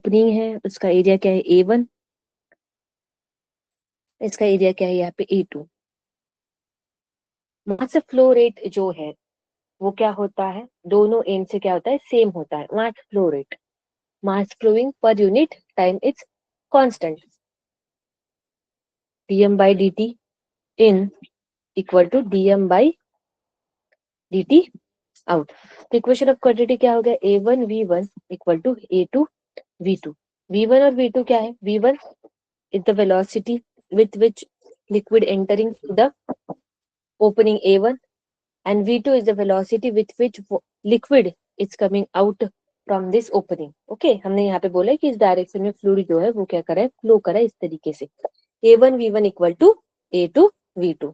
Opening है उसका area क्या है A1, इसका एरिया क्या है यहाँ पे A2। मास फ्लो रेट जो है वो क्या होता है, दोनों एंड से क्या होता है, सेम होता है। Mass flow rate, mass flowing per unit time is constant, dm by dt in equal to dm by dt out. तो इक्वेशन ऑफ क्वांटिटी क्या हो गया, A1 V1 equal to A2 V2। V1 और V2 क्या है, V1 is the velocity with which liquid entering the opening A1 and V2 is the velocity with which liquid is coming out from this opening। Okay, हमने यहाँ पे बोला है कि इस डायरेक्शन में फ्लूइड जो है वो क्या करे, फ्लो करे इस तरीके से। A1 V1 equal to A2 V2।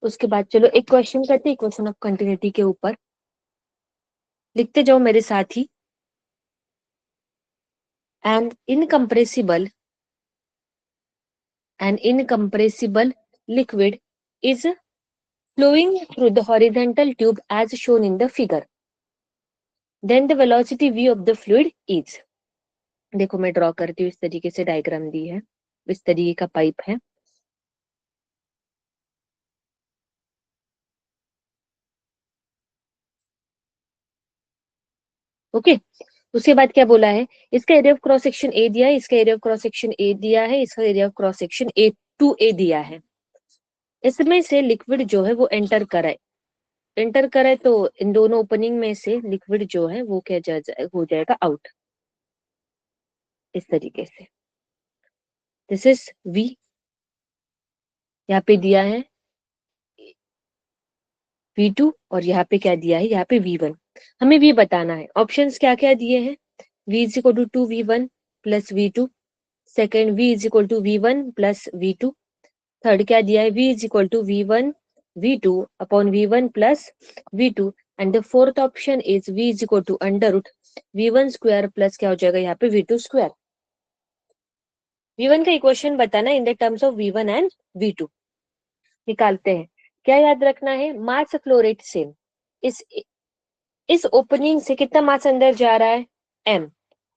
उसके बाद चलो एक क्वेश्चन करते हैं इक्वेशन ऑफ कंटिन्यूटी के ऊपर, लिखते जाओ मेरे साथ ही। an incompressible liquid is flowing through the horizontal tube as shown in the figure, then the velocity v of the fluid is। देखो मैं ड्रॉ करती हूँ, इस तरीके से डायग्राम दी है, इस तरीके का पाइप है। ओके, उसके बाद क्या बोला है, इसका area of cross section A दिया है, इसका area of cross section A दिया है, इसका area of cross section A2A दिया है। इसमें से लिक्विड जो है वो एंटर करे तो इन दोनों ओपनिंग में से लिक्विड जो है वो क्या हो जाएगा आउट, इस तरीके से। दिस इज V, यहाँ पे दिया है V2 और यहाँ पे क्या दिया है, यहाँ पे V1। हमें V बताना है। ऑप्शंस क्या क्या दिए हैं, V is equal to 2V1 plus V2, second V is equal to V1 plus V2, third क्या दिया है, V is equal to V1 V2 upon V1 plus V2, and the fourth option is V is equal to under root V1 square plus क्या हो जाएगा यहाँ पे V2 square. V1 का equation बताना in the terms of V1 and V2। निकालते हैं। क्या याद रखना है, मास फ्लो रेट सेम। इस ओपनिंग से कितना मास अंदर जा रहा है m,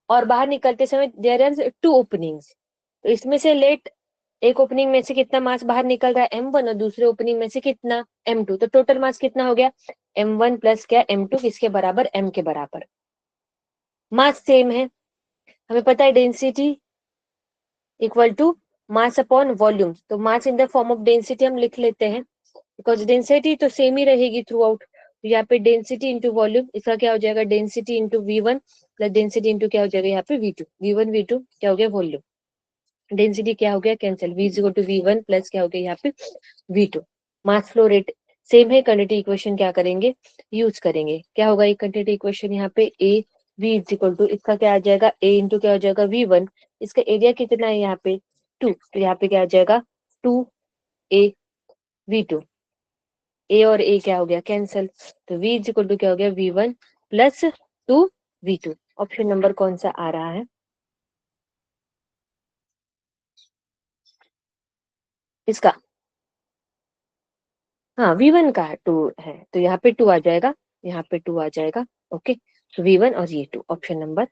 और बाहर निकलते समय देयर आर 2 ओपनिंग्स, तो इसमें से लेट एक ओपनिंग में से कितना मास बाहर निकल रहा है m1 और दूसरे ओपनिंग में से कितना m2, तो टोटल मास कितना हो गया m1 प्लस क्या m2 किसके बराबर, m के बराबर। मास सेम है, हमें पता है density equal to mass upon volume, तो mass in the form of density हम लिख लेते हैं, बिकॉज डेंसिटी तो सेम ही रहेगी थ्रू आउट। तो यहाँ पे डेंसिटी इंटू वॉल्यूम, इसका क्या हो जाएगा density into V1 plus density into क्या हो जाएगा यहाँ पे V2, V1 V2 क्या हो गया वॉल्यूम, डेंसिटी क्या हो गया cancel, V equal to V1 plus क्या हो गया यहाँ पे V2। Mass flow rate same है, क्वांटिटी इक्वेशन क्या करेंगे यूज करेंगे, क्या होगा ये क्वांटिटी इक्वेशन यहाँ पे A V is equal to इसका क्या आ जाएगा A इंटू क्या हो जाएगा V1, इसका एरिया कितना है यहाँ पे 2, तो यहाँ पे क्या आ जाएगा 2A V2, ए और ए क्या हो गया कैंसिल, तो V इज इक्वल टू क्या हो गया V1 plus 2V2। Option number कौन सा आ रहा है इसका, हाँ V1 का 2 है तो यहाँ पे 2 आ जाएगा, यहाँ पे 2 आ जाएगा। ओके, तो V1 और ये 2 ऑप्शन नंबर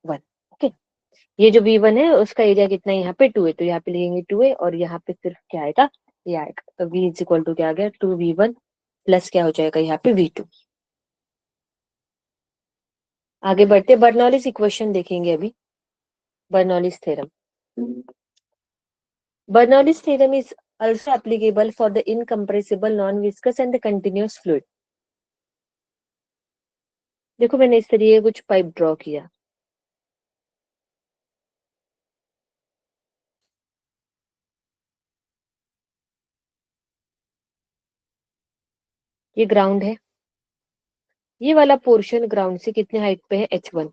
1। ओके, ये जो V1 है उसका एरिया कितना है यहाँ पे 2 है, तो यहाँ पे लिखेंगे 2 है और यहाँ पे सिर्फ क्या आएगा ये आएगा, तो V इज इक्वल टू क्या आ गया 2V1 प्लस क्या हो जाएगा यहाँ पे V2। आगे बढ़ते बर्नौलीज इक्वेशन देखेंगे अभी। Bernoulli's theorem, Bernoulli's theorem is also applicable for the incompressible, non-viscous and the continuous fluid। देखो मैंने इस तरीके कुछ पाइप ड्रॉ किया, ये ग्राउंड है, ये वाला पोर्शन ग्राउंड से कितने हाइट पे है H1,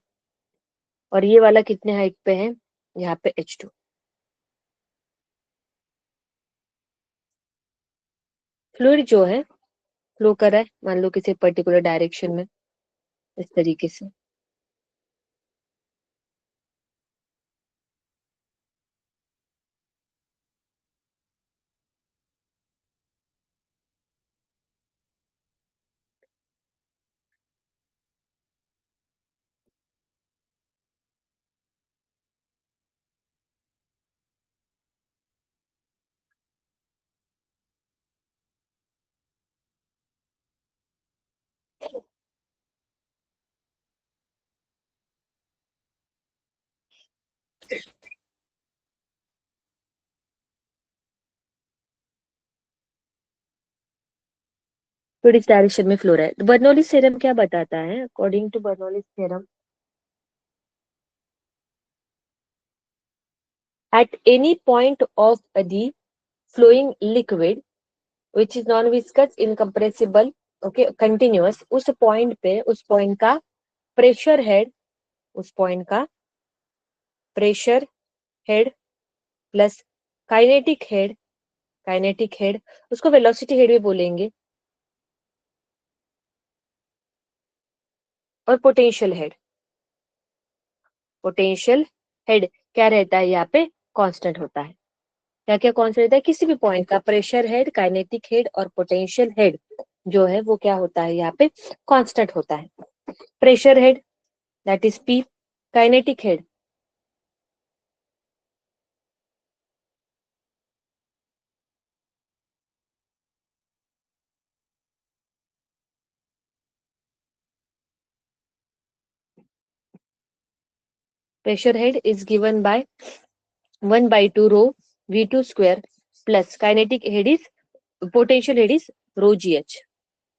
और ये वाला कितने हाइट पे है यहाँ पे H2। फ्लूइड जो है फ्लो कर रहा है मान लो किसी पर्टिकुलर डायरेक्शन में इस तरीके से, फिर इस डायरेक्शन में फ्लो रहा है। बर्नौलीज थ्योरम क्या बताता है? According to Bernoulli's theorem, at any point of the flowing liquid which is non viscous incompressible okay continuous, उस पॉइंट पे उस पॉइंट का प्रेशर हेड, उस पॉइंट का pressure head plus kinetic head, kinetic head उसको वेलोसिटी हेड भी बोलेंगे, और पोटेंशियल हेड, पोटेंशियल हेड क्या रहता है यहाँ पे? कांस्टेंट होता है। क्या क्या कांस्टेंट रहता है? किसी भी पॉइंट का प्रेशर हेड, काइनेटिक हेड और पोटेंशियल हेड जो है वो क्या होता है यहाँ पे? कांस्टेंट होता है। Pressure head that is P, kinetic head pressure head is given by 1 by 2 rho v2 square plus kinetic head is potential head is rho gh।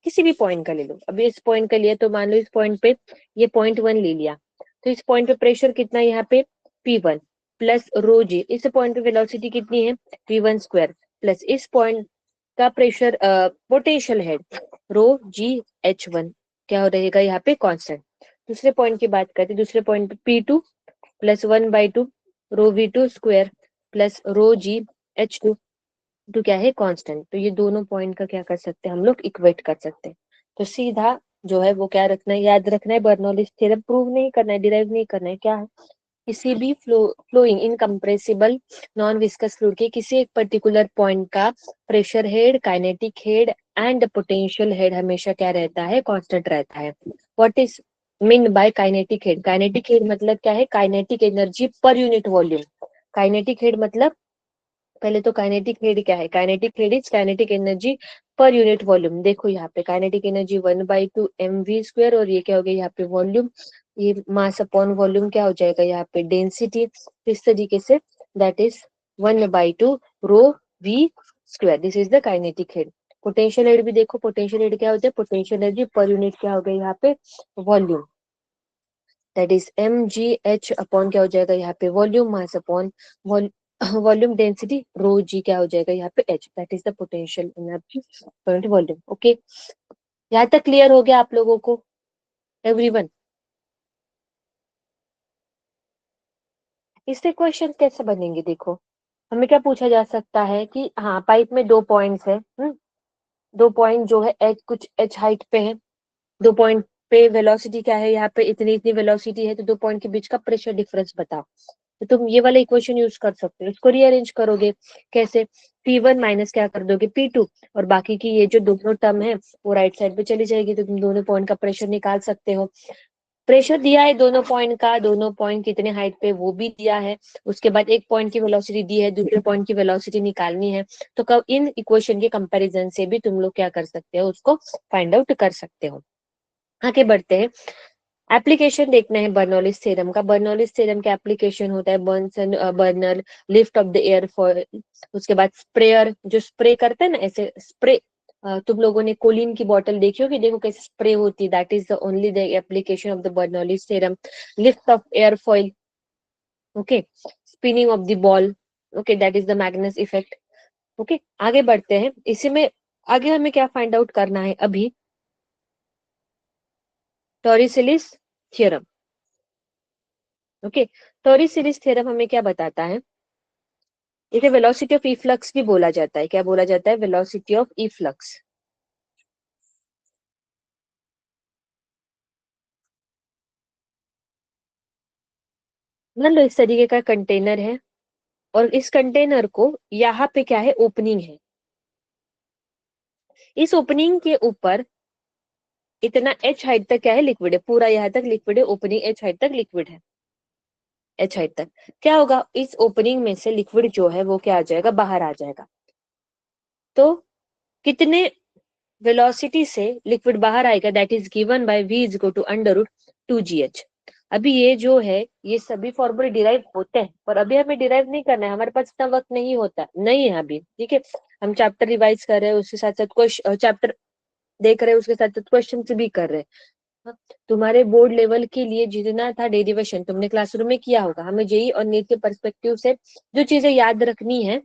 किसी भी पॉइंट का ले लो, अभी इस पॉइंट का लिया तो मान लो इस पॉइंट पे ये पॉइंट 1 ले लिया, तो इस पॉइंट पे प्रेशर कितना है यहाँ पे? P1 प्लस रो जी, इस पॉइंट पे वेलोसिटी कितनी है? V1 स्क्वायर प्लस इस पॉइंट का प्रेशर पोटेंशियल हेड रो जी H1 क्या हो रहेगा यहाँ पे? कांस्टेंट। दूसरे पॉइंट की बात करते हैं, दूसरे पॉइंट पे P2 plus 1 by 2 rho V2 square plus rho g H2 तो क्या है? कांस्टेंट। तो ये दोनों पॉइंट का क्या कर सकते हैं हम लोग? इक्वेट कर सकते हैं। तो सीधा जो है वो क्या रखना है? याद रखना है, बर्नौलीज थ्योरम प्रूव नहीं करना है, डिराइव नहीं करना है। क्या है? किसी भी flowing incompressible non viscous fluid के किसी एक पर्टिकुलर पॉइंट का pressure head, kinetic head and potential head हमेशा क्या रहता है? कांस्टेंट रहता है। What is mean by kinetic head? Kinetic head मतलब क्या है? Kinetic energy per unit volume. Kinetic head मतलब, पहले तो काइनेटिक हेड क्या है? Kinetic head is kinetic energy per unit volume. देखो यहाँ पे काइनेटिक एनर्जी 1/2 mv स्क्वायर, और ये क्या हो गया यहाँ पे? वॉल्यूम। ये मास अपॉन वॉल्यूम क्या हो जाएगा यहाँ पे? डेंसिटी। इस तरीके से that is 1/2 rho v square, this is the kinetic head. Potential head भी देखो, पोटेंशियल हेड क्या होता है? पोटेंशियल एनर्जी पर यूनिट क्या हो गया यहाँ पे? Volume. That is M ji H upon क्या हो जाएगा यहाँ पे? Volume mass upon volume density rho G क्या हो जाएगा यहाँ पे? H, that is the potential energy per volume. Okay, यहाँ तक क्लियर हो गया आप लोगों को? एवरीवन, इससे क्वेश्चन कैसे बनेंगे? देखो, हमें क्या पूछा जा सकता है कि हाँ पाइप में दो पॉइंट्स है, दो पॉइंट जो है एच, कुछ एच हाइट पे है, दो पॉइंट पे वेलोसिटी क्या है यहाँ पे? इतनी इतनी वेलोसिटी है, तो दो पॉइंट के बीच का प्रेशर डिफरेंस बताओ। तो तुम ये वाला इक्वेशन यूज कर सकते हो। इसको रीअरेंज करोगे कैसे? P1 माइनस क्या कर दोगे? P2, और बाकी की ये जो दोनों टर्म है वो राइट साइड पे चली जाएगी, तो तुम दोनों पॉइंट का प्रेशर निकाल सकते हो। प्रेशर दिया है दोनों पॉइंट का, दोनों पॉइंट कितने हाइट पे वो भी दिया है, उसके बाद एक पॉइंट की वेलोसिटी दी है, दूसरे पॉइंट की वेलोसिटी निकालनी है। तो कब इन इक्वेशन के कंपैरिजन से भी तुम लोग क्या कर सकते हो? उसको फाइंड आउट कर सकते हो। आगे बढ़ते हैं, एप्लीकेशन देखना है बर्नौलीज थ्योरम का। बर्नौलीज थ्योरम का एप्लीकेशन होता है Bunsen burner, lift of the aerofoil, उसके बाद स्प्रेयर जो स्प्रे करते हैं ना, ऐसे स्प्रे। तुम लोगों ने कोलिन की बोतल देखी होगी, देखो कैसे स्प्रे होती है, that is the only the application of the Bernoulli's theorem. Lift off air foil, okay, spinning of the ball, okay, that is the Magnus effect. Okay, आगे बढ़ते हैं, इसी में आगे हमें क्या फाइंड आउट करना है अभी? टॉरिसेलिस थ्योरम। ओके, टॉरिसेलिस थ्योरम हमें क्या बताता है? इसे वेलोसिटी ऑफ इफ्लक्स भी बोला जाता है। क्या बोला जाता है? Velocity of efflux. मान लो इस तरीके का कंटेनर है, और इस कंटेनर को यहाँ पे क्या है? ओपनिंग है। इस ओपनिंग के ऊपर इतना एच हाइट तक क्या है? लिक्विड है, पूरा यहाँ तक लिक्विड है, ओपनिंग एच हाइट तक लिक्विड है। एच हाइट तक क्या होगा? इस ओपनिंग में से लिक्विड जो है वो क्या आ जाएगा? बाहर आ जाएगा। तो कितने वेलोसिटी से लिक्विड बाहर आएगा? That is given by v is equal to under root 2gh। अभी ये जो है, ये सभी फॉर्मूले डिराइव होते हैं, पर अभी हमें डिराइव नहीं करना है, हमारे पास इतना वक्त नहीं होता, नहीं है अभी, ठीक है। हम चैप्टर रिवाइज कर रहे हैं, उसके साथ साथ क्वेश्चन, चैप्टर देख रहे हैं, उसके साथ साथ क्वेश्चन भी कर रहे हैं। हाँ, तुम्हारे बोर्ड लेवल के लिए जितना था डेरिवेशन तुमने क्लासरूम में किया होगा, हमें जेई और नीट के परस्पेक्टिव से जो चीजें याद रखनी है,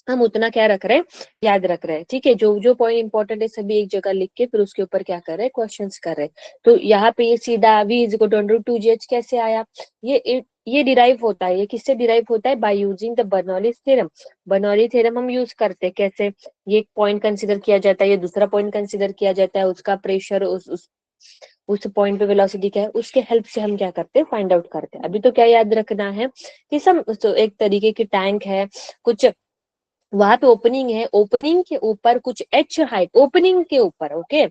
हम उतना क्या रख रहे हैं, याद रख रहे हैं, ठीक है। जो जो पॉइंट इंपॉर्टेंट है सभी एक जगह लिख के फिर उसके ऊपर क्या कर रहे हैं, क्वेश्चंस कर रहे हैं। तो यहाँ पे ये सीधा v is equal to under two g h कैसे आया, ये डिराइव होता है, ये किससे डिराइव होता है, by using the Bernoulli's theorem. Bernoulli theorem हम यूज करते हैं कैसे, ये एक पॉइंट कंसिडर किया जाता है, ये दूसरा पॉइंट कंसिडर किया जाता है, उसका प्रेशर उस पॉइंट पे वेलोसिटी क्या है, उसके हेल्प से हम क्या करते हैं, फाइंड आउट करते हैं। अभी तो क्या याद रखना है कि सब तो एक तरीके की टैंक है, कुछ वहां पे ओपनिंग है, ओपनिंग के ऊपर कुछ एच हाइट, ओपनिंग के ऊपर, ओके,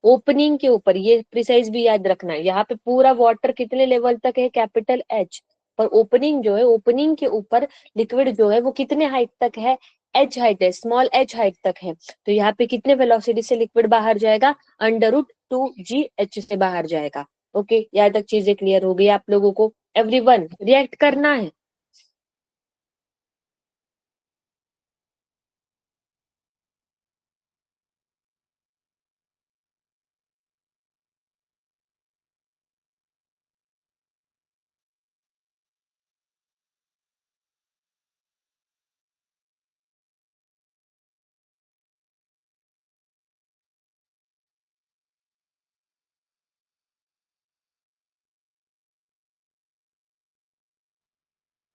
ओपनिंग के ऊपर, ये प्रिसाइज भी याद रखना है। यहाँ पे पूरा वाटर कितने लेवल तक है, कैपिटल एच, पर ओपनिंग जो है, ओपनिंग के ऊपर लिक्विड जो है वो कितने हाइट तक है, एच हाइट है, स्मॉल एच हाइट तक है। तो यहाँ पे कितने वेलोसिटी से लिक्विड बाहर जाएगा, अंडर रूट 2 GH से बाहर जाएगा। ओके, यहाँ तक चीजें क्लियर हो गई आप लोगों को, एवरीवन रिएक्ट करना है।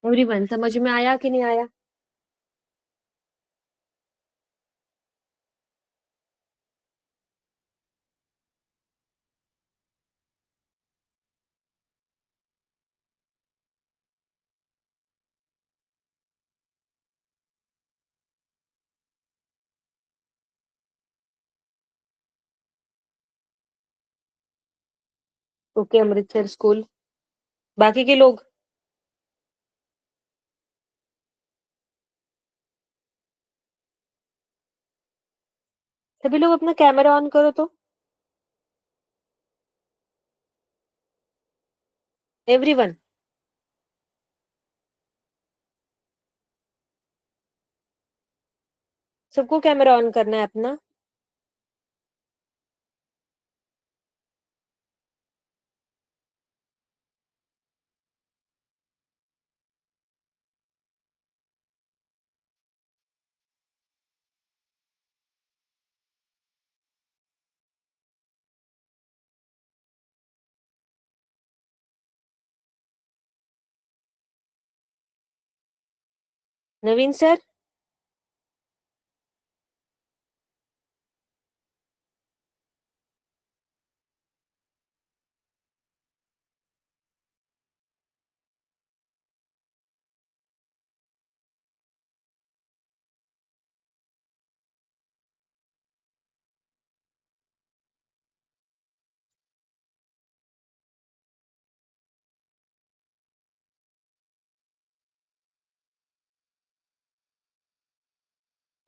एवरीवन समझ में आया कि नहीं आया। ओके, अमृतसर स्कूल, बाकी के लोग, सभी लोग अपना कैमरा ऑन करो तो, एवरीवन, सबको कैमरा ऑन करना है अपना। Naveen sir,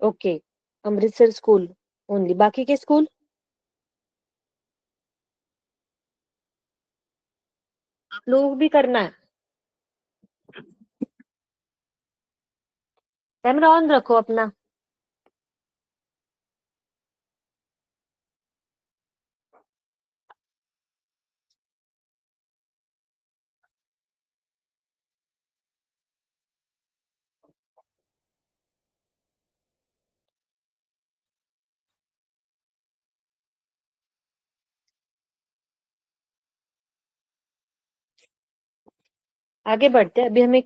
okay, Amritsar school only, बाकी के स्कूल, आप लोग भी करना है, कैमरा ऑन रखो अपना। आगे बढ़ते हैं, अभी हमें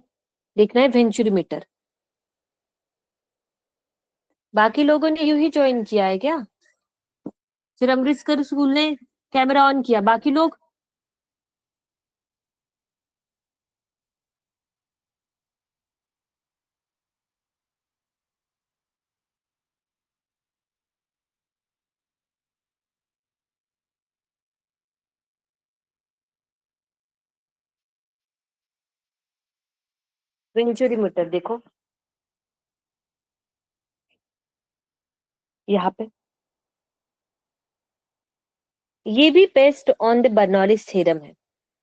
देखना है वेंचुरी मीटर। बाकी लोगों ने यूं ही ज्वाइन किया है क्या, फिर अमृतसर स्कूल ने कैमरा ऑन किया, बाकी लोग, वेंचुरी मीटर देखो यहाँ पे, ये भी based on the Bernoulli's theorem है,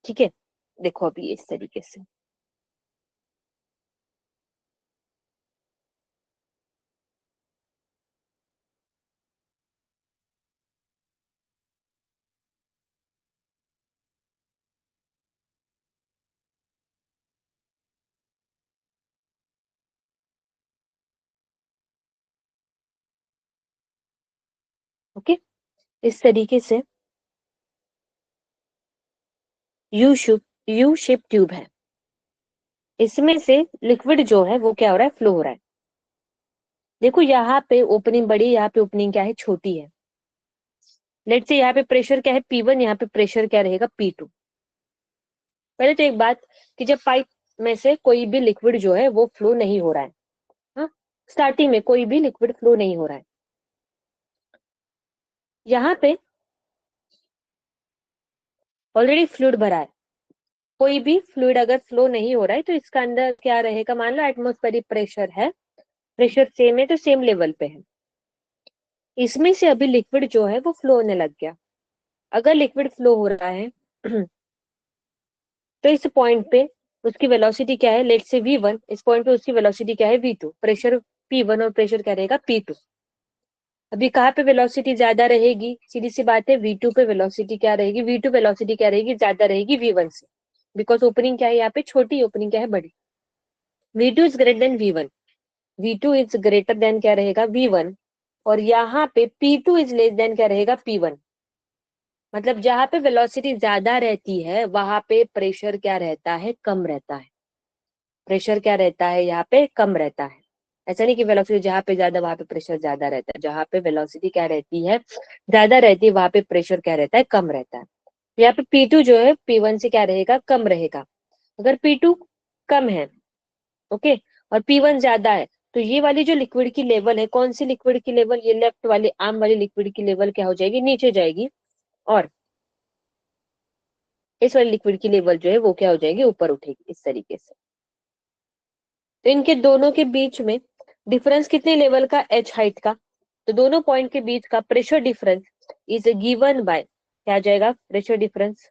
ठीक है। देखो अभी इस तरीके से। ओके, इस तरीके से यू शेप ट्यूब है, इसमें से लिक्विड जो है वो क्या हो रहा है, फ्लो हो रहा है। देखो यहाँ पे ओपनिंग बड़ी, यहाँ पे ओपनिंग क्या है, छोटी है। लेट्स से यहाँ पे प्रेशर क्या है P1, यहाँ पे प्रेशर क्या रहेगा P2। पहले तो एक बात कि जब पाइप में से कोई भी लिक्विड जो है वो फ्लो नहीं हो रहा है, हाँ, स्टार्टिंग में कोई भी लिक्विड फ्लो नहीं हो रहा है। यहाँ पे ऑलरेडी फ्लूइड भरा है, कोई भी फ्लूइड अगर फ्लो नहीं हो रहा है तो इसका अंदर क्या रहेगा, मान लो एटमॉस्फेरिक प्रेशर है, प्रेशर सेम है तो सेम लेवल पे है। इसमें से अभी लिक्विड जो है वो फ्लो होने लग गया। अगर लिक्विड फ्लो हो रहा है तो इस पॉइंट पे उसकी वेलोसिटी क्या है, लेट से v1, इस पॉइंट पे उसकी वेलोसिटी क्या है v2, प्रेशर p1 और प्रेशर क्या रहेगा p2। अभी कहाँ पे वेलोसिटी ज्यादा रहेगी, सीधी सी बात है v2 पे वेलोसिटी क्या रहेगी, v2 वेलोसिटी क्या रहेगी, ज्यादा रहेगी v1 से, बिकॉज ओपनिंग क्या है यहाँ पे छोटी, ओपनिंग क्या है बड़ी। v2 is greater than v1, v2 is greater than क्या रहेगा v1, और यहाँ पे p2 इज लेस देन क्या रहेगा p1। मतलब जहां पे वेलोसिटी ज्यादा रहती है वहां पे प्रेशर क्या रहता है, कम रहता है। प्रेशर क्या रहता है यहाँ पे, कम रहता है। ऐसा नहीं कि वेलोसिटी जहाँ पे ज्यादा वहां पे प्रेशर ज्यादा रहता है, जहाँ पे वेलोसिटी क्या रहती है, ज्यादा रहती है, वहां पे प्रेशर क्या रहता है, कम रहता है। यहाँ पे P2 जो है P1 से क्या रहेगा, कम रहेगा। अगर P2 कम है, ओके, और P1 ज्यादा है, तो ये वाली जो लिक्विड की लेवल है, कौन सी लिक्विड की लेवल, ये लेफ्ट वाली आर्म वाली लिक्विड की लेवल क्या हो जाएगी, नीचे जाएगी, और इस वाली लिक्विड की लेवल जो है वो क्या हो जाएगी, ऊपर उठेगी, इस तरीके से। तो इनके दोनों के बीच में डिफरेंस कितने लेवल का, h हाइट का। तो दोनों पॉइंट के बीच का pressure difference is given by, क्या आ जाएगा, pressure difference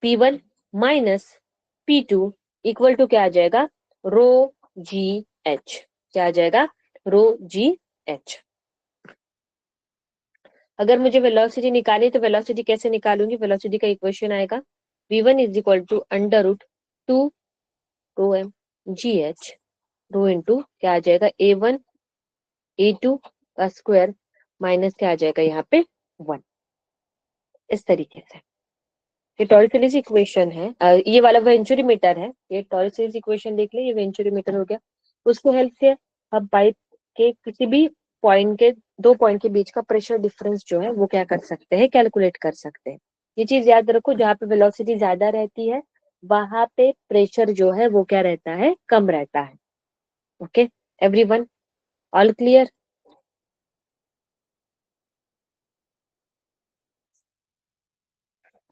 P1 minus P2 equal to क्या आ जाएगा, रो जी एच। क्या आ जाएगा, रो जी एच। अगर मुझे वेलोसिटी निकाली तो वेलोसिटी कैसे निकालूंगी, वेलोसिटी का इक्वेशन आएगा v1 is equal to under root 2 rho m ji h, rho into क्या आ जाएगा A1 A2 का स्क्वायर माइनस क्या आ जाएगा यहाँ पे 1, इस तरीके से। ये टॉर्सलिस इक्वेशन है, ये वाला वेंचुरीमीटर है, ये टॉर्सलिस इक्वेशन देख ले, ये वेंचुरीमीटर हो गया। उसको हेल्प से हम पाइप के किसी भी पॉइंट के, दो पॉइंट के बीच का प्रेशर डिफरेंस जो है वो क्या कर सकते हैं, कैलकुलेट कर सकते हैं। ये चीज याद रखो, जहाँ पे वेलोसिटी ज्यादा रहती है वहां पे प्रेशर जो है वो क्या रहता है, कम रहता है। Okay everyone, all clear.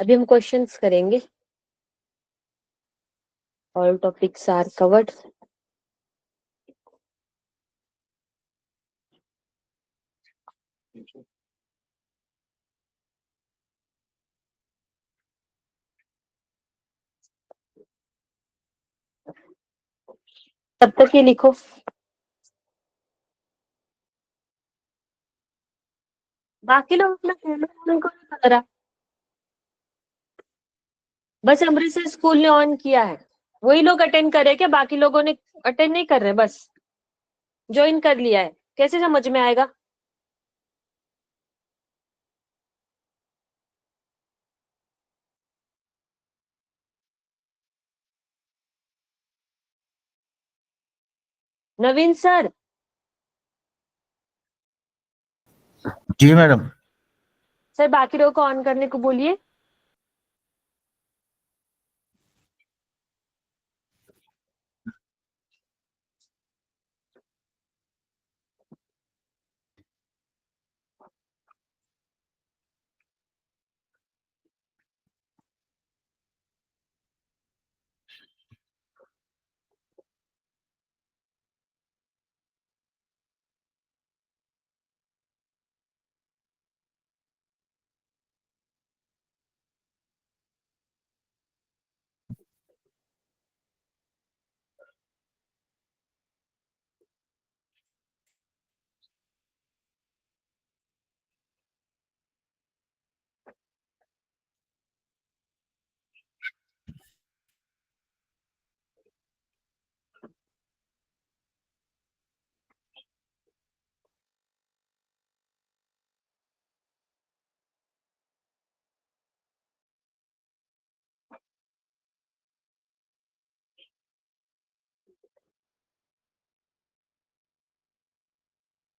अभी हम क्वेश्चंस करेंगे, ऑल टॉपिक्स आर कवर्ड। तब तक ये लिखो, बाकी लोग अपना उनको नहीं पता रहा, बस अमृतसर स्कूल ने ऑन किया है, वही लोग अटेंड कर रहे हैं क्या, बाकी लोगों ने अटेंड नहीं कर रहे, बस ज्वाइन कर लिया है, कैसे समझ में आएगा। नवीन सर, जी मैडम। सर बाकी लोगों को ऑन करने को बोलिए।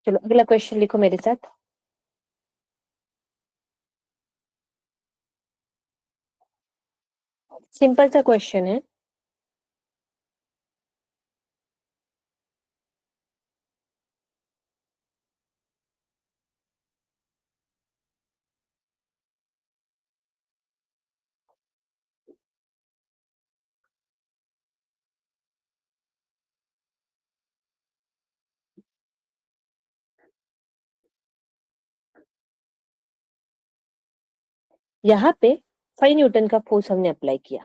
चलो अगला क्वेश्चन लिखो मेरे साथ। सिंपल सा क्वेश्चन है। यहाँ पे 5 न्यूटन का फोर्स हमने अप्लाई किया।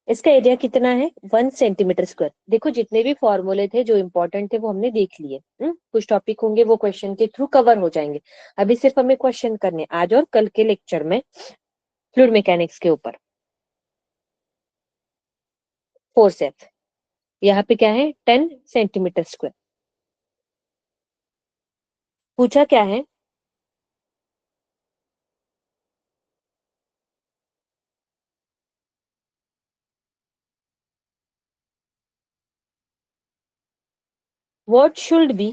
इसका एरिया कितना है? 1 सेंटीमीटर स्क्वायर। देखो जितने भी फॉर्मूले थे जो इंपॉर्टेंट थे वो हमने देख लिए। कुछ टॉपिक होंगे वो क्वेश्चन के थ्रू कवर हो जाएंगे। अभी सिर्फ हमें क्वेश्चन करने आज और कल के लेक्चर में फ्लूइड मैकेनिक्स के ऊपर। फोर्स एफ यहाँ पे क्या है? 10 सेंटीमीटर स्क्वायर। पूछा क्या है? What should be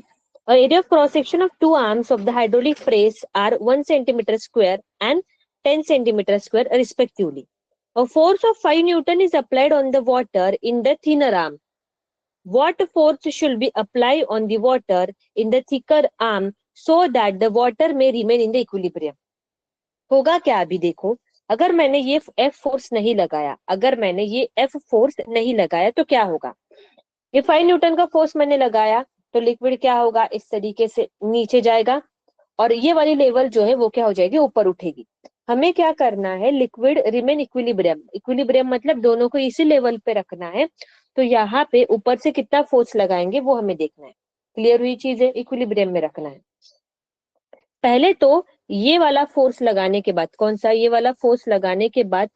area of cross section of two arms of the hydraulic press are 1 centimeter square and 10 centimeter square respectively. A force of 5 Newton is applied on the water in the thinner arm. What force should be applied on the water in the thicker arm so that the water may remain in the equilibrium? होगा क्या अभी देखो, अगर मैंने ये F force नहीं लगाया, अगर मैंने ये F फोर्स नहीं लगाया तो क्या होगा? ये 5 न्यूटन का फोर्स मैंने लगाया तो लिक्विड क्या होगा? इस तरीके से नीचे जाएगा और ये वाली लेवल जो है वो क्या हो जाएगी? ऊपर उठेगी। हमें क्या करना है? Liquid remain equilibrium. इक्विलिब्रियम मतलब दोनों को इसी लेवल पे रखना है। तो यहाँ पे ऊपर से कितना फोर्स लगाएंगे वो हमें देखना है। क्लियर हुई चीज है? इक्विलिब्रियम में रखना है। पहले तो ये वाला फोर्स लगाने के बाद, कौन सा? ये वाला फोर्स लगाने के बाद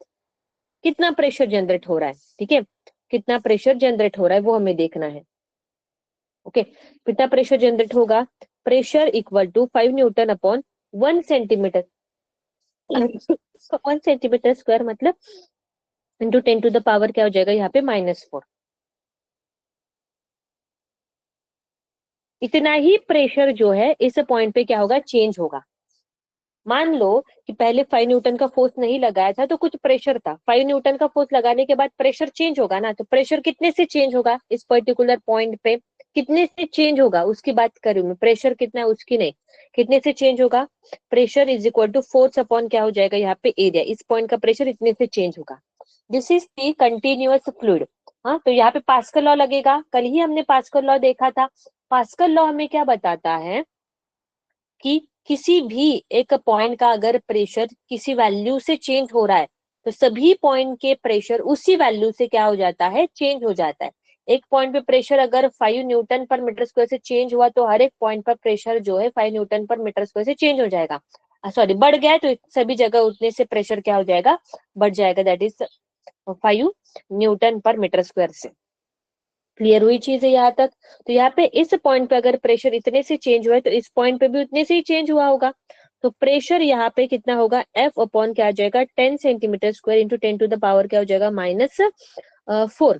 कितना प्रेशर जनरेट हो रहा है, ठीक है, कितना प्रेशर जनरेट हो रहा है वो हमें देखना है। ओके, कितना प्रेशर जनरेट होगा? Pressure equal to 5 newton upon 1 सेंटीमीटर। 1 सेंटीमीटर स्क्वायर मतलब इंटू 10 टू द पावर क्या हो जाएगा यहाँ पे? -4। इतना ही प्रेशर जो है इस पॉइंट पे क्या होगा? चेंज होगा। मान लो कि पहले 5 न्यूटन का फोर्स नहीं लगाया था तो कुछ प्रेशर था, 5 न्यूटन का फोर्स लगाने के बाद प्रेशर चेंज होगा ना, तो प्रेशर कितने से चेंज होगा इस पर्टिकुलर पॉइंट पे? कितने से चेंज होगा उसकी बात कर रही हूँ मैं, प्रेशर कितना है उसकी नहीं। कितने से चेंज होगा? Pressure is equal to force upon क्या हो जाएगा यहाँ पे? एरिया। इस पॉइंट का प्रेशर इतने से चेंज होगा। This is the continuous fluid. हाँ, तो यहाँ पे पास्कल लॉ लगेगा। कल ही हमने पास्कल लॉ देखा था। पास्कल लॉ हमें क्या बताता है कि किसी भी एक पॉइंट का अगर प्रेशर किसी वैल्यू से चेंज हो रहा है तो सभी पॉइंट के प्रेशर उसी वैल्यू से क्या हो जाता है? चेंज हो जाता है। एक पॉइंट पे प्रेशर अगर 5 न्यूटन पर मीटर स्क्वायर से चेंज हुआ तो हर एक पॉइंट पर प्रेशर जो है 5 न्यूटन पर मीटर स्क्वायर से चेंज हो जाएगा। सॉरी, बढ़ गया है तो सभी जगह उतने से प्रेशर क्या हो जाएगा? बढ़ जाएगा। That is 5 Newton per metre square से। क्लियर हुई चीज है यहाँ तक? तो यहाँ पे इस पॉइंट पे अगर प्रेशर इतने से चेंज हुआ है तो इस पॉइंट पे भी उतने से ही चेंज हुआ होगा। तो प्रेशर यहाँ पे कितना होगा? एफ अपॉन क्या आ जाएगा? 10 centimetre square into 10 to the power क्या हो जाएगा? -4।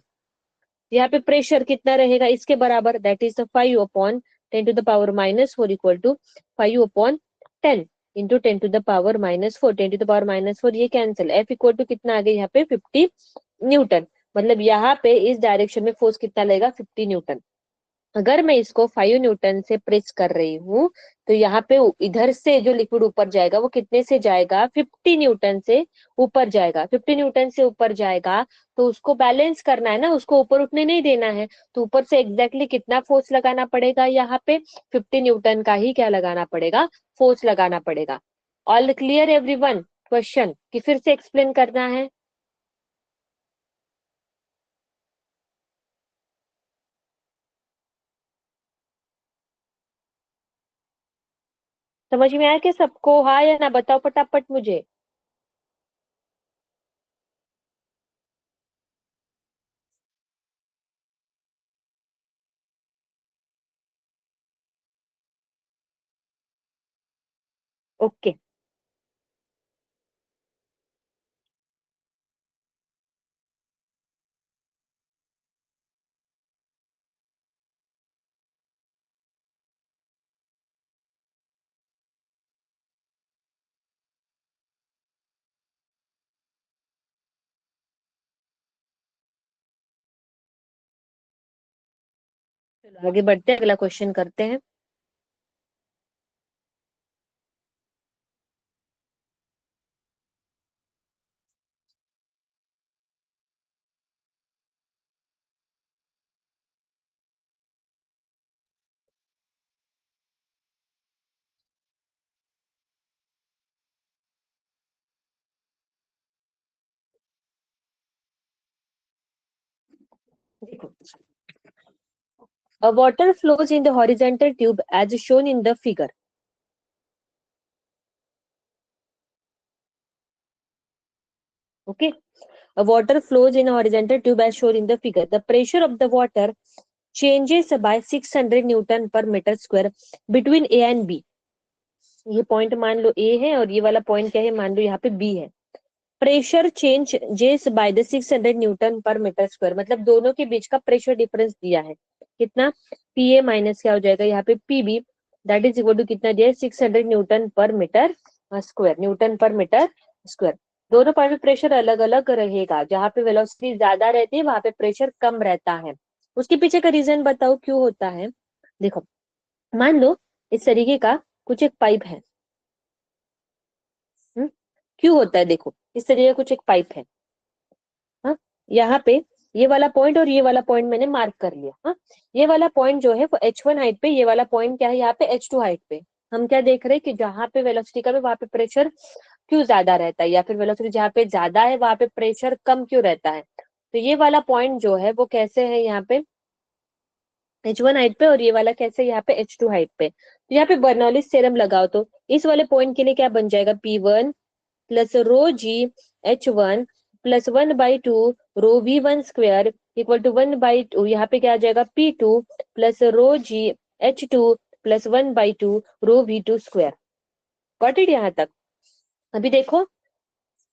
यहाँ पे प्रेशर कितना रहेगा इसके बराबर? That is 5 upon 10 to the power -4 equal to 5 upon 10 into 10 to the power -4। 10 to the power -4 ये कैंसिल। एफ इक्वल टू कितना आ गया यहाँ पे? 50 न्यूटन। मतलब यहाँ पे इस डायरेक्शन में फोर्स कितना लगेगा? 50 न्यूटन। अगर मैं इसको 5 न्यूटन से प्रेस कर रही हूँ तो यहाँ पे इधर से जो लिक्विड ऊपर जाएगा वो कितने से जाएगा? 50 न्यूटन से ऊपर जाएगा। 50 न्यूटन से ऊपर जाएगा तो उसको बैलेंस करना है ना, उसको ऊपर उठने नहीं देना है। तो ऊपर से एग्जैक्टली कितना फोर्स लगाना पड़ेगा यहाँ पे? 50 न्यूटन का ही क्या लगाना पड़ेगा? फोर्स लगाना पड़ेगा। All clear everyone? क्वेश्चन कि फिर से एक्सप्लेन करना है? समझ में आया कि सबको? हाँ या ना बताओ फटाफट मुझे। ओके। चलो आगे बढ़ते हैं, अगला क्वेश्चन करते हैं। देखो, a water flows in the horizontal tube as shown in the figure. Okay, a water flows in a horizontal tube as shown in the figure. The pressure of the water changes by 600 Newton per meter square between A and B. ये point मान लो A है और ये वाला point क्या है, मान लो यहाँ पे B है। प्रेशर चेंज जेस by the 600 newton per metre square, मतलब दोनों के बीच का प्रेशर डिफरेंस दिया है कितना, पीए माइनस क्या हो जाएगा यहाँ पे PB, that is equal to कितना दिया है 600 newton per metre square, newton per metre square. दोनों पॉइंट पे प्रेशर अलग अलग रहेगा, जहाँ पे वेलोसिटी ज्यादा रहती है वहां पे प्रेशर कम रहता है। उसके पीछे का रीजन बताओ क्यों होता है। देखो, मान लो इस तरीके का कुछ एक पाइप है, क्यों होता है, देखो इस तरीके का कुछ एक पाइप है। हाँ, यहाँ पे ये वाला पॉइंट और ये वाला पॉइंट मैंने मार्क कर लिया। हाँ, ये वाला पॉइंट जो है वो h1 हाइट पे, ये वाला पॉइंट क्या है यहाँ पे h2 हाइट पे। हम क्या देख रहे हैं कि जहाँ पे वेलोसिटी कम है वहां पे प्रेशर क्यों ज्यादा रहता है, या फिर वेलोसिटी जहाँ पे ज्यादा है वहां पे प्रेशर कम क्यों रहता है। तो ये वाला पॉइंट जो है वो कैसे है यहाँ पे h1 हाइट पे, और ये वाला कैसे यहाँ पे h2 हाइट पे। तो यहाँ पे बर्नौलीज थ्योरम लगाओ तो इस वाले पॉइंट के लिए क्या बन जाएगा, P1 plus rho g H1 plus 1/2 rho V1 square equal to 1/2, यहाँ पे क्या आ जाएगा P2 plus rho g H2 plus 1/2 rho V2 square. Got it यहाँ तक। अभी देखो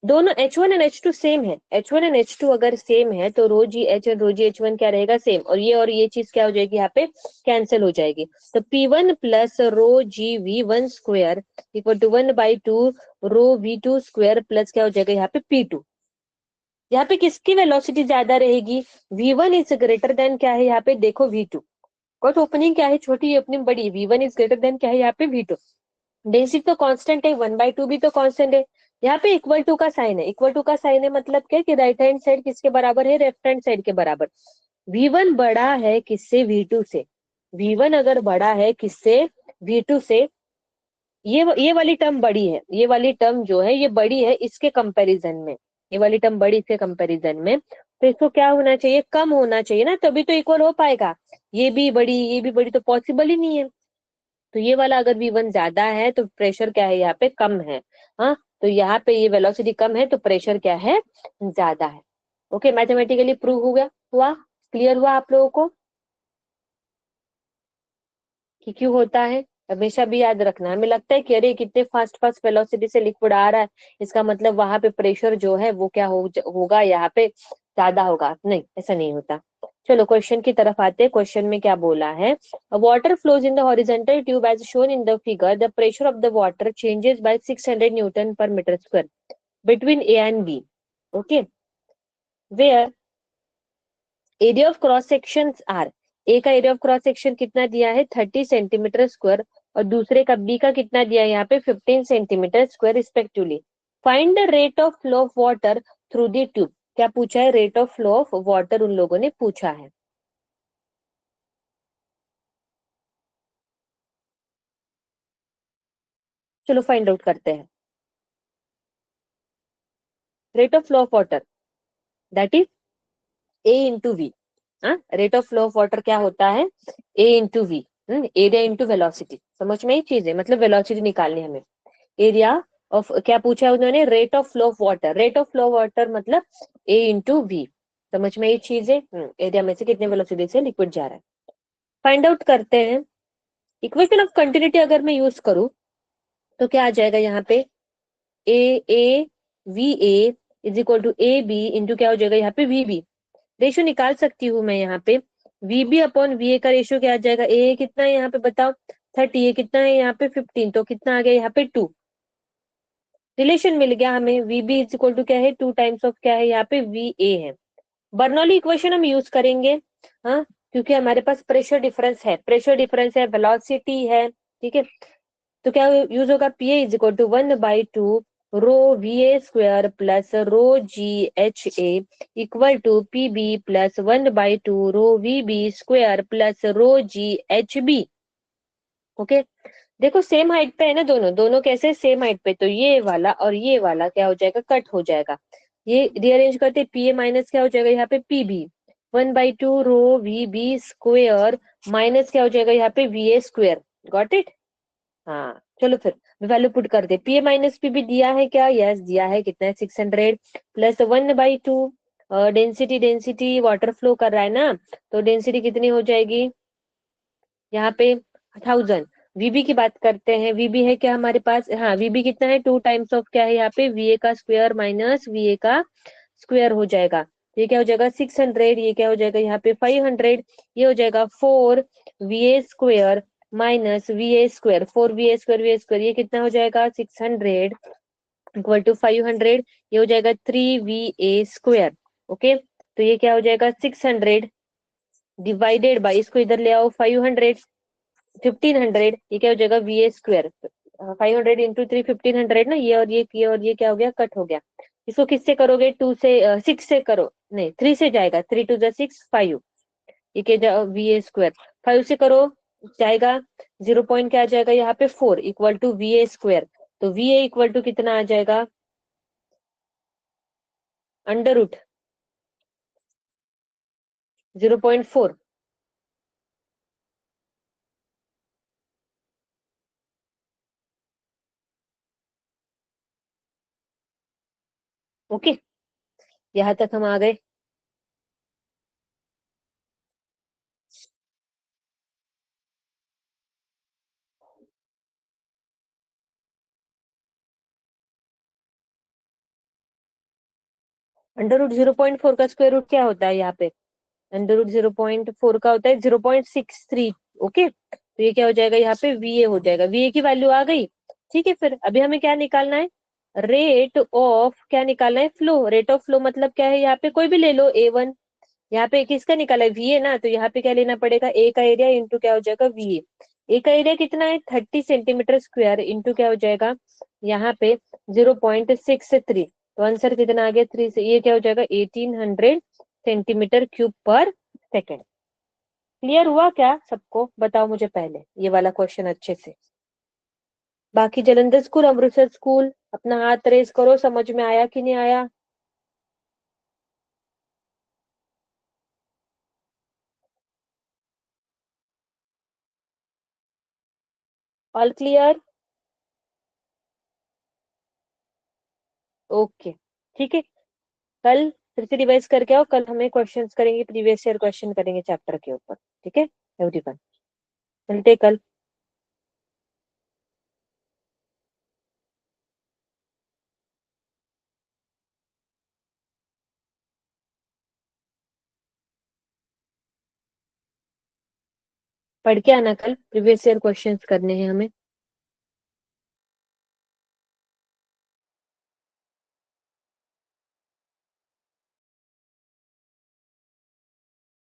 दोनों H1 एंड H2 सेम है, H1 एंड H2 अगर सेम है तो रो जी H और रो जी H1 क्या रहेगा, सेम, और ये चीज क्या हो जाएगी यहाँ पे कैंसिल हो जाएगी। तो P1 plus rho g V1 square equal to 1/2 rho V2 square plus क्या हो जाएगा यहाँ पे P2। यहाँ पे किसकी वेलोसिटी ज्यादा रहेगी, V1 इज ग्रेटर देन क्या है यहाँ पे, देखो V2। कॉट ओपनिंग क्या है, छोटी ओपनिंग बड़ी, V1 इज ग्रेटर देन क्या है यहाँ पे V2। डेंसिटी तो कांस्टेंट है, 1/2 भी तो कांस्टेंट है। यहाँ पे इक्वल टू का साइन है, इक्वल टू का साइन है मतलब क्या कि राइट हैंड साइड किसके बराबर है, लेफ्ट हैंड साइड के बराबर। V1 बड़ा है किससे, V2 से। V1 अगर बड़ा है किससे, V2 से, ये वाली टर्म बड़ी है, ये वाली टर्म जो है ये बड़ी है इसके कंपैरिजन में, ये वाली टर्म बड़ी इसके कंपैरिजन में। तो इसको क्या होना चाहिए, कम होना चाहिए ना, तभी तो इक्वल हो पाएगा। ये भी बड़ी ये भी बड़ी तो पॉसिबल ही नहीं है। तो ये वाला अगर V1 ज्यादा है तो प्रेशर क्या है यहाँ पे कम है। हाँ, तो यहाँ पे ये वेलोसिटी कम है तो प्रेशर क्या है, ज्यादा है। ओके, मैथमेटिकली प्रूव हो गया, हुआ, क्लियर हुआ आप लोगों को कि क्यों होता है। हमेशा भी याद रखना, हमें लगता है कि अरे कितने फास्ट फास्ट वेलोसिटी से लिक्विड आ रहा है, इसका मतलब वहां पे प्रेशर जो है वो क्या होगा यहाँ पे ज्यादा होगा, नहीं ऐसा नहीं होता। चलो क्वेश्चन की तरफ आते हैं, क्वेश्चन में क्या बोला है, water flows in the horizontal tube as shown in the figure, the pressure of the water changes by 600 newton per metre square between A and B. Okay, where area of cross section are, A का area of cross section कितना दिया है 30 centimetre square, और दूसरे का B का कितना दिया है यहाँ पे 15 centimetre square respectively. Find the rate of flow of water through the tube, क्या पूछा है, rate of flow of water उन लोगों ने पूछा है। चलो फाइंड आउट करते हैं। Rate of flow of water that is A into V. Rate of flow of water क्या होता है, A into V, area into velocity. समझ में ये चीज है, मतलब वेलोसिटी निकालनी हमें। एरिया ऑफ क्या पूछा है उन्होंने, rate of flow of water, rate of flow of water मतलब ए इंटू वी। समझ में ये चीज है, एरिया में से कितने वेलोसिटी से लिक्विड जा रहा है। फाइंड आउट करते हैं। इक्वेशन ऑफ कंटिन्यूटी अगर मैं यूज करूं तो क्या आ जाएगा यहाँ पे, A V A is equal to A B into क्या हो जाएगा यहाँ पे वी बी। रेशियो निकाल सकती हूँ मैं यहाँ पे, वीबी अपॉन वी ए का रेशियो क्या आ जाएगा, ए कितना है यहाँ पे बताओ 30, ए कितना है यहाँ पे 15, तो कितना आ गया यहाँ पे 2। रिलेशन मिल गया हमें, वीबी इज इक्वल टू क्या है 2 टाइम्स ऑफ क्या है यहाँ पे वी ए है। बर्नौली इक्वेशन हम यूज करेंगे। हाँ, क्योंकि हमारे पास प्रेशर डिफरेंस है, वेलोसिटी है, ठीक है। तो क्या यूज होगा, P A is equal to 1/2 rho V A square plus rho g h A equal to P B plus 1/2 rho V B square plus rho g h B. Okay, देखो same height पे है ना, दोनों दोनों कैसे same height पे, तो ये वाला और ये वाला क्या हो जाएगा, कट हो जाएगा। ये रीअरेंज करते, पी ए माइनस क्या हो जाएगा यहाँ पे P B 1/2 rho V B square minus क्या हो जाएगा यहाँ पे V A square. Got it. हाँ चलो फिर वैल्यू पुट कर दे, P A minus P B दिया है क्या, यस दिया है, कितना है 600 plus 1/2 density density water flow कर रहा है ना, तो डेंसिटी कितनी हो जाएगी यहाँ पे 1000। वीबी की बात करते हैं, वीबी है क्या हमारे पास, हाँ वीबी कितना है 2 टाइम्स ऑफ क्या है यहाँ पे वीए का स्क्वायर माइनस वीए का स्क्वायर हो जाएगा। ये क्या हो जाएगा 600, ये क्या हो जाएगा यहाँ पे 500, ये हो जाएगा 4 वीए square minus वीए square, 4 वीए square वीए square, ये कितना हो जाएगा 600 इक्वल टू 500, ये हो जाएगा 3 वी ए स्क्वायर। ओके, तो ये क्या हो जाएगा 600 डिवाइडेड बाई, इसको इधर ले आओ 500 1500, ये क्या हो जाएगा वी ए स्क्वायर 500 इंटू 3 1500 ना, ये क्या हो गया कट हो गया। इसको किससे करोगे, 2 से 6 से करो, नहीं 3 से जाएगा, 3 टू द 6 5, ये क्या वी ए स्क्वायर 5 से करो जाएगा 0 पॉइंट क्या आ जाएगा यहाँ पे 4 equal to V A square, तो वी ए इक्वल टू कितना आ जाएगा अंडर रूट 0.4। ओके, यहाँ तक हम आ गए। अंडर रूट 0.4 का स्क्वायर रूट क्या होता है यहाँ पे, अंडर रूट 0.4 का होता है 0.63। ओके, तो ये क्या हो जाएगा यहाँ पे वीए हो जाएगा, वीए की वैल्यू आ गई। ठीक है, फिर अभी हमें क्या निकालना है, रेट ऑफ क्या निकालना है, फ्लो, रेट ऑफ फ्लो मतलब क्या है यहाँ पे कोई भी ले लो A1, यहाँ पे किसका निकाला है वीए ना, तो यहाँ पे क्या लेना पड़ेगा ए का एरिया इंटू क्या हो जाएगा वीए। ए का एरिया कितना है 30 सेंटीमीटर स्क्वायर इंटू क्या हो जाएगा यहाँ पे 0.63, तो आंसर कितना आ गया 3 से, ये क्या हो जाएगा 1800 सेंटीमीटर क्यूब पर सेकेंड। क्लियर हुआ क्या सबको, बताओ मुझे पहले ये वाला क्वेश्चन अच्छे से। बाकी जलंधर स्कूल अमृतसर स्कूल अपना हाथ रेस करो, समझ में आया कि नहीं आया। All clear. ओके, ठीक है, कल फिर से रिवाइज करके आओ, कल हमें क्वेश्चंस करेंगे, प्रीवियस ईयर क्वेश्चन करेंगे चैप्टर के ऊपर। ठीक है एवरीवन, मिलते हैं कल। पढ़ के आना, कल प्रीवियस ईयर क्वेश्चंस करने हैं हमें।